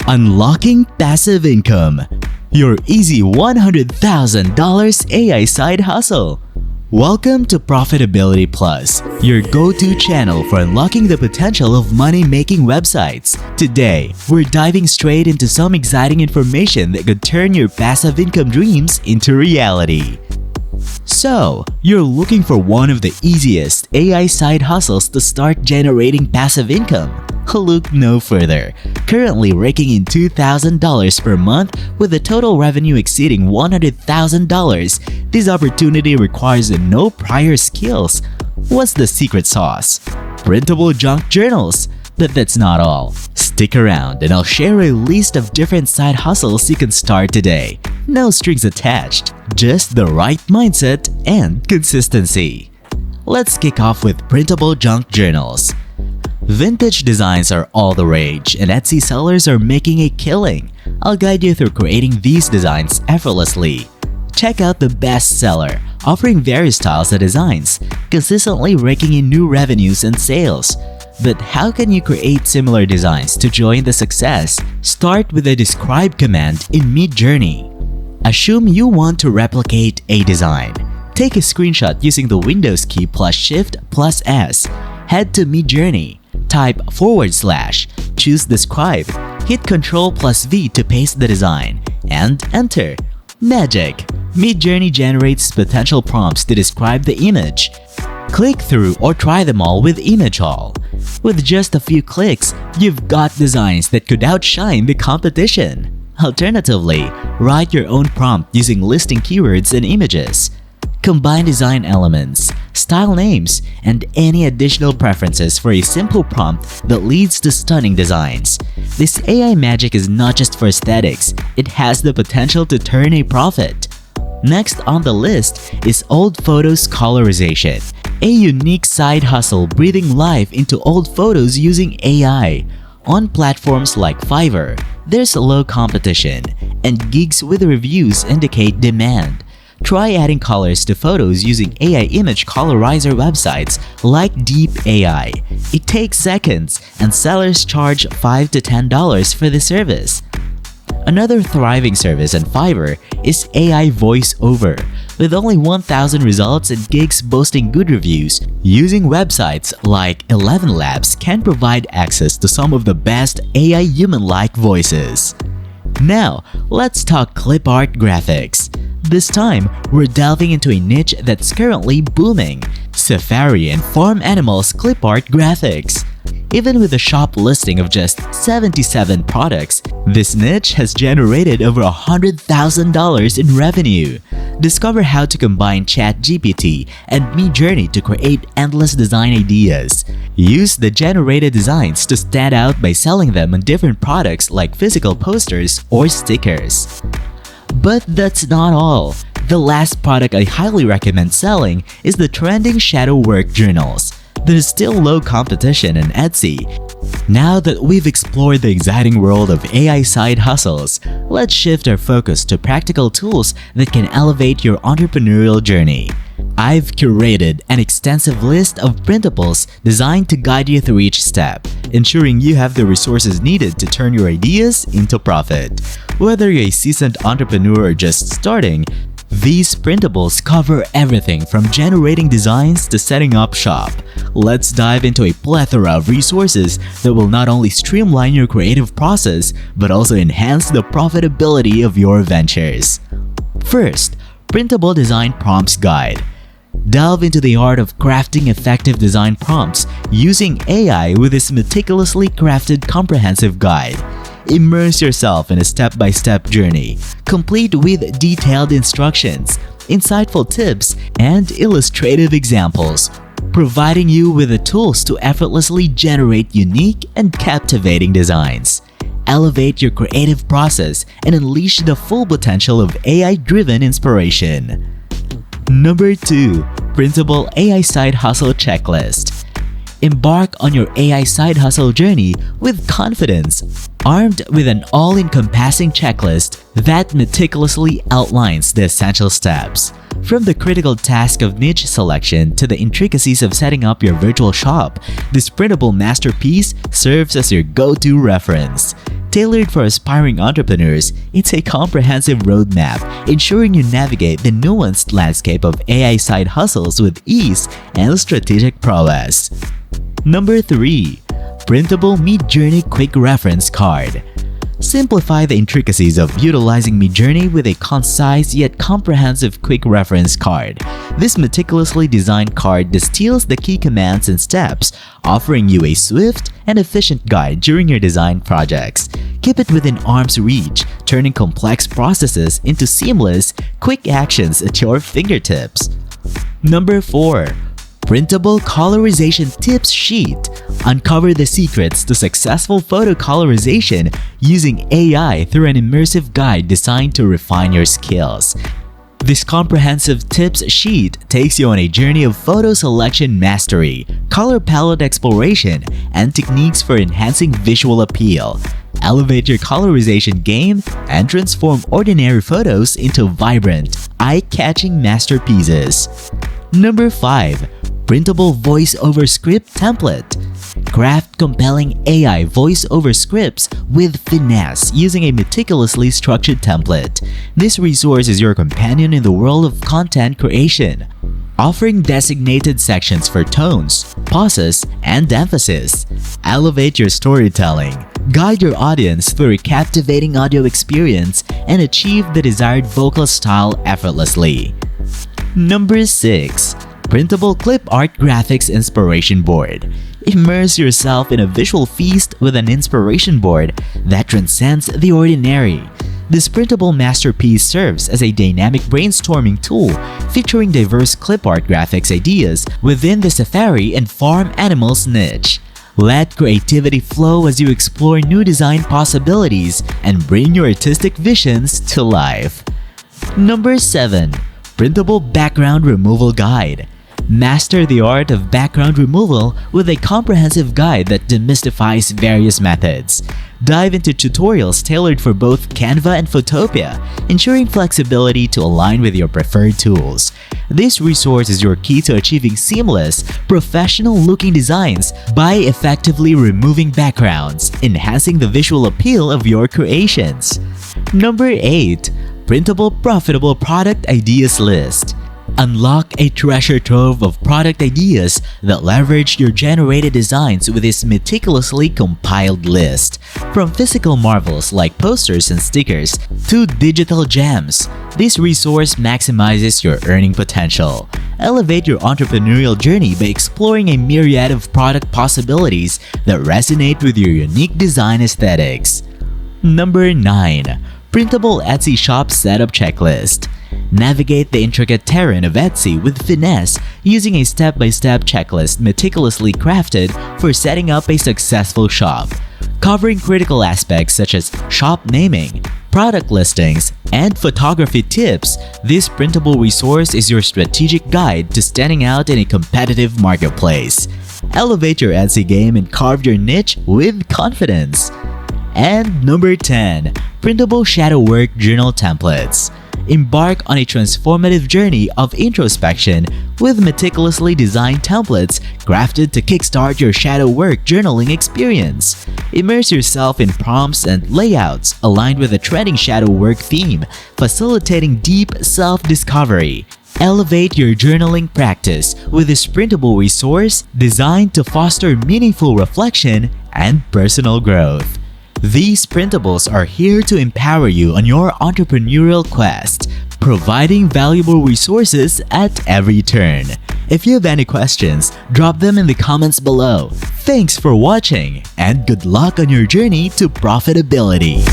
Unlocking passive income. Your easy $100,000 AI side hustle. Welcome to Profitability Plus, your go-to channel for unlocking the potential of money-making websites. Today, we're diving straight into some exciting information that could turn your passive income dreams into reality. So, you're looking for one of the easiest AI side hustles to start generating passive income? Look no further. Currently raking in $2,000 per month with a total revenue exceeding $100,000, this opportunity requires no prior skills. What's the secret sauce? Printable junk journals. But that's not all. Stick around and I'll share a list of different side hustles you can start today. No strings attached, just the right mindset and consistency. Let's kick off with printable junk journals. Vintage designs are all the rage and Etsy sellers are making a killing. I'll guide you through creating these designs effortlessly. Check out the best seller, offering various styles and designs, consistently raking in new revenues and sales. But how can you create similar designs to join the success? Start with the describe command in Midjourney. Assume you want to replicate a design. Take a screenshot using the Windows key plus Shift plus S. Head to Midjourney. Type /, choose describe, hit Ctrl plus V to paste the design, and enter. Magic! Midjourney generates potential prompts to describe the image. Click through or try them all with Image Haul. With just a few clicks, you've got designs that could outshine the competition. Alternatively, write your own prompt using listing keywords and images. Combine design elements, style names, and any additional preferences for a simple prompt that leads to stunning designs. This AI magic is not just for aesthetics, it has the potential to turn a profit. Next on the list is old photos colorization, a unique side hustle breathing life into old photos using AI. On platforms like Fiverr, there's low competition, and gigs with reviews indicate demand. Try adding colors to photos using AI image colorizer websites like Deep AI. It takes seconds, and sellers charge $5 to $10 for the service. Another thriving service on Fiverr is AI voiceover. With only 1,000 results and gigs boasting good reviews, using websites like 11 Labs can provide access to some of the best AI human-like voices. Now, let's talk clip art graphics. This time, we're delving into a niche that's currently booming: safari and farm animals clip art graphics. Even with a shop listing of just 77 products, this niche has generated over $100,000 in revenue. Discover how to combine ChatGPT and Midjourney to create endless design ideas. Use the generated designs to stand out by selling them on different products like physical posters or stickers. But that's not all. The last product I highly recommend selling is the trending shadow work journals. There's still low competition in Etsy. Now that we've explored the exciting world of AI side hustles, let's shift our focus to practical tools that can elevate your entrepreneurial journey. I've curated an extensive list of printables designed to guide you through each step, ensuring you have the resources needed to turn your ideas into profit. Whether you're a seasoned entrepreneur or just starting, these printables cover everything from generating designs to setting up shop. Let's dive into a plethora of resources that will not only streamline your creative process, but also enhance the profitability of your ventures. First, Printable Design Prompts Guide. Delve into the art of crafting effective design prompts using AI with this meticulously crafted comprehensive guide. Immerse yourself in a step-by-step journey, complete with detailed instructions, insightful tips, and illustrative examples, providing you with the tools to effortlessly generate unique and captivating designs. Elevate your creative process and unleash the full potential of AI-driven inspiration. Number 2. Printable AI Side Hustle Checklist. Embark on your AI side hustle journey with confidence, armed with an all-encompassing checklist that meticulously outlines the essential steps. From the critical task of niche selection to the intricacies of setting up your virtual shop, this printable masterpiece serves as your go-to reference. Tailored for aspiring entrepreneurs, it's a comprehensive roadmap ensuring you navigate the nuanced landscape of AI side hustles with ease and strategic prowess. Number 3. Printable Midjourney Quick Reference Card. Simplify the intricacies of utilizing Midjourney with a concise yet comprehensive quick reference card. This meticulously designed card distills the key commands and steps, offering you a swift and efficient guide during your design projects. Keep it within arm's reach, turning complex processes into seamless, quick actions at your fingertips. Number 4. Printable Colorization Tips Sheet. Uncover the secrets to successful photo colorization using AI through an immersive guide designed to refine your skills. This comprehensive tips sheet takes you on a journey of photo selection mastery, color palette exploration, and techniques for enhancing visual appeal. Elevate your colorization game and transform ordinary photos into vibrant, eye-catching masterpieces. Number 5. Printable Voice-over Script Template. Craft compelling AI voice-over scripts with finesse using a meticulously structured template. This resource is your companion in the world of content creation, offering designated sections for tones, pauses, and emphasis. Elevate your storytelling, guide your audience through a captivating audio experience, and achieve the desired vocal style effortlessly. Number 6. Printable Clip Art Graphics Inspiration Board. Immerse yourself in a visual feast with an inspiration board that transcends the ordinary. This printable masterpiece serves as a dynamic brainstorming tool featuring diverse clip art graphics ideas within the safari and farm animals niche. Let creativity flow as you explore new design possibilities and bring your artistic visions to life. Number 7. Printable Background Removal Guide. Master the art of background removal with a comprehensive guide that demystifies various methods. Dive into tutorials tailored for both Canva and Photopea, ensuring flexibility to align with your preferred tools. This resource is your key to achieving seamless, professional-looking designs by effectively removing backgrounds, enhancing the visual appeal of your creations. Number 8. Printable Profitable Product Ideas List. Unlock a treasure trove of product ideas that leverage your generated designs with this meticulously compiled list. From physical marvels like posters and stickers to digital gems, this resource maximizes your earning potential. Elevate your entrepreneurial journey by exploring a myriad of product possibilities that resonate with your unique design aesthetics. Number 9. Printable Etsy Shop Setup Checklist. Navigate the intricate terrain of Etsy with finesse using a step-by-step checklist meticulously crafted for setting up a successful shop. Covering critical aspects such as shop naming, product listings, and photography tips, this printable resource is your strategic guide to standing out in a competitive marketplace. Elevate your Etsy game and carve your niche with confidence. And number 10. Printable Shadow Work Journal Templates. Embark on a transformative journey of introspection with meticulously designed templates crafted to kickstart your shadow work journaling experience. Immerse yourself in prompts and layouts aligned with a trending shadow work theme, facilitating deep self-discovery. Elevate your journaling practice with this printable resource designed to foster meaningful reflection and personal growth. These printables are here to empower you on your entrepreneurial quest, providing valuable resources at every turn. If you have any questions, drop them in the comments below. Thanks for watching, and good luck on your journey to profitability.